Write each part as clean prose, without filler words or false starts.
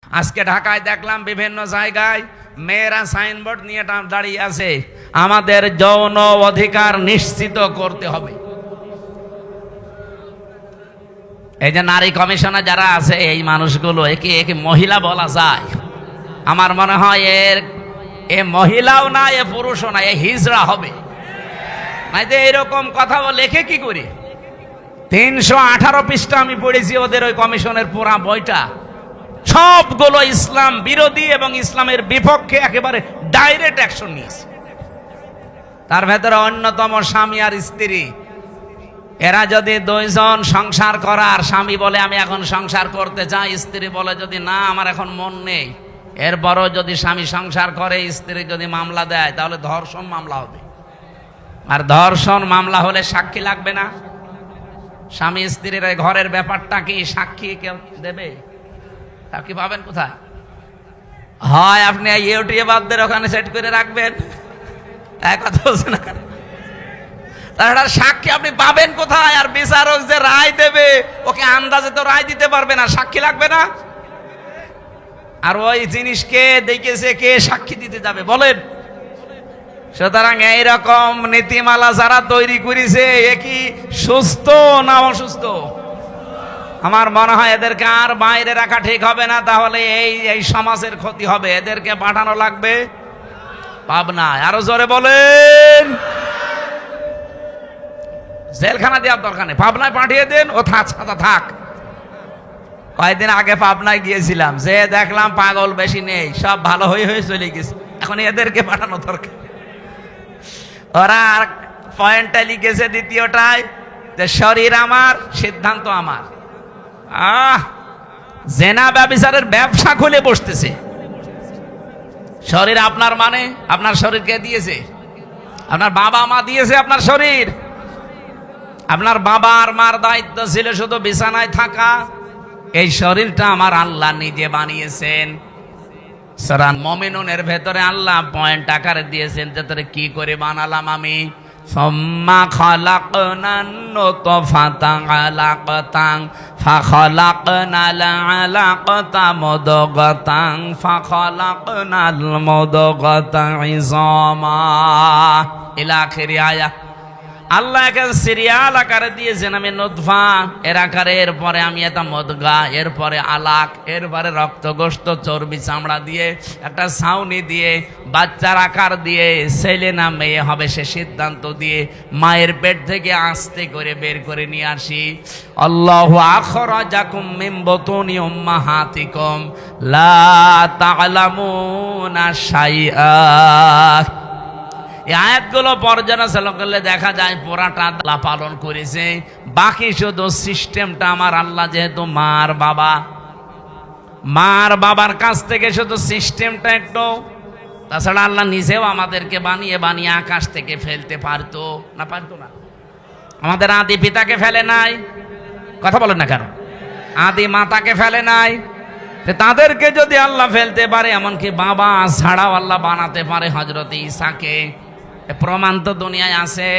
আজকে ঢাকায় দেখলাম বিভিন্ন জায়গায় মেয়েরা সাইনবোর্ড নিয়ে দাঁড়িয়ে আছে, আমাদের যৌন অধিকার নিশ্চিত করতে হবে। এই যে নারী কমিশনে যারা আছে এই মানুষগুলো একে একে মহিলা বলা যায়? আমার মনে হয় এ মহিলাও না, এ পুরুষও না, এ হিজড়া হবে। নাই যে এরকম কথা লেখে কি করে? 318 পৃষ্ঠা আমি পড়েছি ওদের ওই কমিশনের পুরা বইটা, সবগুলো ইসলাম বিরোধী এবং ইসলামের বিপক্ষে একেবারে ডাইরেক্ট অ্যাকশন নিয়েছে। তার ভেতরে অন্যতম স্বামী আর স্ত্রী, এরা যদি দুইজন সংসার করার, স্বামী বলে আমি এখন সংসার করতে চাই, স্ত্রী বলে যদি না আমার এখন মন নেই, এরপরও যদি স্বামী সংসার করে, স্ত্রী যদি মামলা দেয় তাহলে ধর্ষণ মামলা হবে। আর ধর্ষণ মামলা হলে সাক্ষী লাগবে না। স্বামী স্ত্রীর ঘরের ব্যাপারটা কি সাক্ষী কেউ দেবে? সাক্ষী পাবেন কোথায়? হয় আপনি ইউটিউবারদের ওখানে সেট করে রাখবেন, এক কথা বলছে না, তাছাড়া সাক্ষী আপনি পাবেন কোথায়? আর বিচারক যে রায় দেবে ওকে আন্দাজে তো রায় দিতে পারবে না, সাক্ষী লাগবে না। আর ওই জিনিসকে দেখেছে কে সাক্ষী দিতে যাবে বলেন? সুতরাং এইরকম নীতিমালা যারা তৈরি করেছে এ কি সুস্থ না অসুস্থ? আমার মনে হয় এদেরকে আর বাইরে রাখা ঠিক হবে না, তাহলে এই সমাজের ক্ষতি হবে। এদেরকে পাঠানো লাগবে পাবনায়। আরো জোরে বলেন। জেলখানা দেওয়ার দরকার নেই, পাবনায় পাঠিয়ে দেন, ও থাক। কয়েকদিন আগে পাবনায় গিয়েছিলাম, যে দেখলাম পাগল বেশি নেই, সব ভালো হয়ে চলে গেছে। এখন এদেরকে পাঠানো দরকার। ওরা আর পয়েন্টটা লিখেছে দ্বিতীয়টায় যে শরীর আমার, সিদ্ধান্ত আমার। জেনা ব্যভিচারের ব্যবসা খুলে বসতেছে। শরীর আপনার মানে আপনার শরীর কে দিয়েছে? আপনার বাবা মা দিয়েছে আপনার শরীর। আপনার বাবা আর মার দায়িত্ব ছিল শুধু বিছানায় থাকা। এই শরীরটা আমার আল্লাহ নিজে বানিয়েছেন। সূরা মুমিনুনের ভেতরে আল্লাহ পয়েন্ট আকারে দিয়েছেন যে তোরে কি করে বানালাম আমি। সুম্মা খালাকনান নুতফাতান আলাকাতান ফাখালাকনাল আলাকাতা মুদগাতান ফাখালাকনাল মুদগাতা ইযামা ইলা আখিরি আয়াত। আল্লাহ একে সিরিয়াল আকারে দিয়েছেন, আমি নুতফা এর আকারে, এরপরে আমি এটা মুদগা, এরপরে আলাক, এরপরে রক্ত গোশত চর্বি চামড়া দিয়ে একটা ছাউনি দিয়ে বাচ্চার আকার দিয়ে ছেলে না মেয়ে হবে সে সিদ্ধান্ত দিয়ে মায়ের পেট থেকে আস্তে করে বের করে নিয়ে আসি। আল্লাহু আখরাজাকুম মিন বুতুনি উম্মাহাতিকুম লা তা'লামুনা শাইআ। এই আয়াতগুলো পর্যালোচনা করলে দেখা যায় পুরাটা আল্লাহ পালন করেছে, বাকি শুধু সিস্টেমটা আমার আল্লাহ, যেহেতু মার বাবার কাছ থেকে শুধু সিস্টেমটা একটু। তাছাড়া আল্লাহ নিজেও আমাদেরকে বানিয়ে বানিয়ে আকাশ থেকে ফেলতে পারতো না? আমাদের আদি পিতাকে ফেলে নাই, কথা বলেন না কেন? আদি মাতাকে ফেলে নাই। তাদেরকে যদি আল্লাহ ফেলতে পারে, এমনকি বাবা ছাড়াও আল্লাহ বানাতে পারে হযরত ঈসাকে, প্রমাণ তো দুনিয়ায় আছে।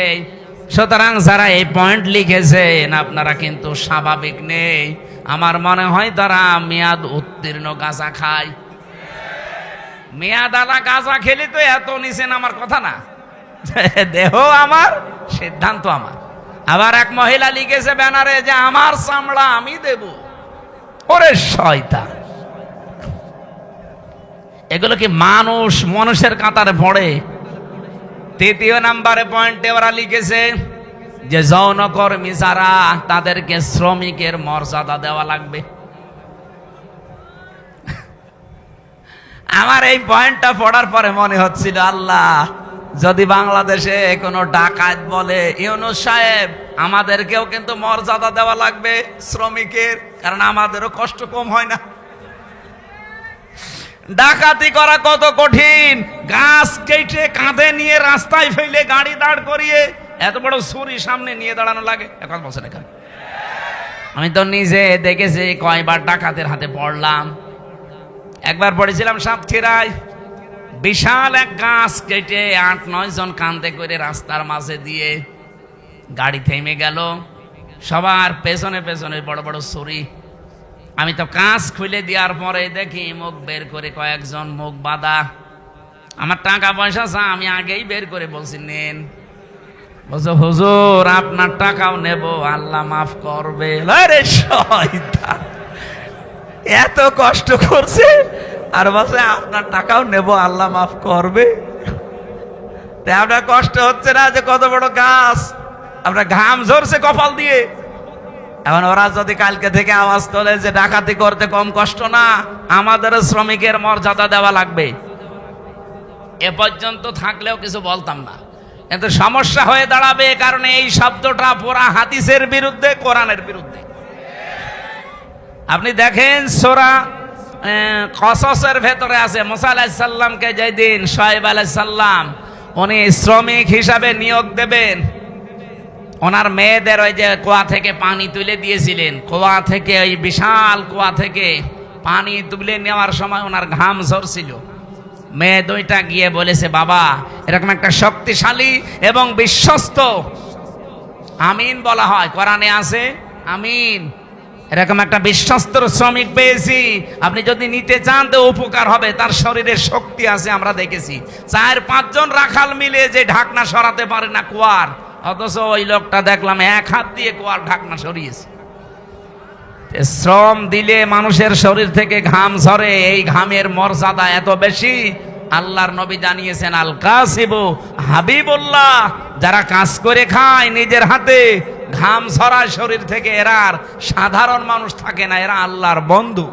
সুতরাং যারা এই পয়েন্ট লিখেছেন আপনারা কিন্তু স্বাভাবিক নেই। আমার মনে হয় তারা মেয়াদ উত্তীর্ণ গাঁজা খায়। মেয়াদ আলা গাঁজা খেলে তো এত নিছেন, আমার কথা না। দেহ আমার, সিদ্ধান্ত আমার। আবার এক মহিলা লিখেছে ব্যানারে যে আমার চামড়া আমি দেব। ওরে শয়তান! এগুলো কি মানুষের কাতারে পড়ে? তৃতীয় নাম্বারে পয়েন্টে ওরা লিখেছে যে যৌনকর্মী যারা, তাদেরকে শ্রমিকের মর্যাদা দেওয়া লাগবে। আমার এই পয়েন্টটা পড়ার পরে মনে হচ্ছিল, আল্লাহ যদি বাংলাদেশে কোনো ডাকাত বলে, ইউনূস সাহেব আমাদেরকেও কিন্তু মর্যাদা দেওয়া লাগবে শ্রমিকের, কারণ আমাদেরও কষ্ট কম হয় না। ডাকাতি করা কত কঠিন! গাছ কেটে কাঁধে নিয়ে রাস্তায় ফেলে গাড়ি দাঁড় করিয়ে এত বড় ছুরি সামনে নিয়ে দাঁড়ানো লাগে। এখন বলছেন এখানে, আমি তো নিজে দেখেছি, কয়বার ডাকাতের হাতে পড়লাম। একবার পড়েছিলাম সাতক্ষীরায়, বিশাল এক গাছ কেটে 8-9 জন কাঁধে করে রাস্তার মাঝে দিয়ে গাড়ি থেমে গেল, সবার পেছনে পেছনে বড় বড় ছুরি। আমি তো কাঁচ খুলে দেওয়ার পরে দেখি মুখ বের করে কয়েকজন মুখ বাঁধা। আমার টাকা পয়সা চা, আমি আগেই বের করে বলছি নেন। বলছো হুজুর আপনার টাকাও নেব, আল্লাহ মাফ করবে। আরে শয়তান, এত কষ্ট করছে আর বলছে আপনার টাকাও নেব, আল্লাহ মাফ করবে। তাই আপনার কষ্ট হচ্ছে না যে কত বড় গাছ, আপনার ঘাম ঝরছে কপাল দিয়ে। এখন ওরা যদি কালকে থেকে আওয়াজ তোলে যে ডাকাতি করতে কম কষ্ট না, আমাদের শ্রমিকের মর্যাদা দেওয়া লাগবে, এ পর্যন্ত থাকলেও কিছু বলতাম না। কিন্তু সমস্যা হয়ে দাঁড়াবে, কারণ এই শব্দটা পুরা হাদিসের বিরুদ্ধে, কোরআনের বিরুদ্ধে। আপনি দেখেন সূরা কসসের ভেতরে আছে, মুসা আলাইহিস সালামকে যেদিন শুআয়ব আলাইহিস সালাম উনি শ্রমিক হিসাবে নিয়োগ দেবেন, ওনার মেয়েদের ওই যে কুয়া থেকে পানি তুলে দিয়েছিলেন, কুয়া থেকে ওই বিশাল কুয়া থেকে পানি তুলে নেওয়ার সময় ওনার ঘাম ঝরছিল। মেয়ে দুইটা গিয়ে বলেছে, বাবা এরকম একটা শক্তিশালী এবং বিশ্বস্ত, আমিন বলা হয় কোরআনে আছে আমিন, এরকম একটা বিশ্বস্ত শ্রমিক পেয়েছি, আপনি যদি নিতে চান তো উপকার হবে, তার শরীরে শক্তি আছে। আমরা দেখেছি 4-5 জন রাখাল মিলে যে ঢাকনা সরাতে পারে না কুয়ার, অথচ ওই লোকটা দেখলাম 1 হাত দিয়ে কুয়ার ঢাকনা সরিয়েছে। শ্রম দিলে মানুষের শরীর থেকে ঘাম ঝরে, এই ঘামের মর্যাদা এত বেশি। আল্লাহর নবী জানিয়েছেন আল কাসিবু হাবিবুল্লাহ, যারা কাজ করে খায় নিজের হাতে, ঘাম ঝরায় শরীর থেকে, এরা আর সাধারণ মানুষ থাকে না, এরা আল্লাহর বন্ধু।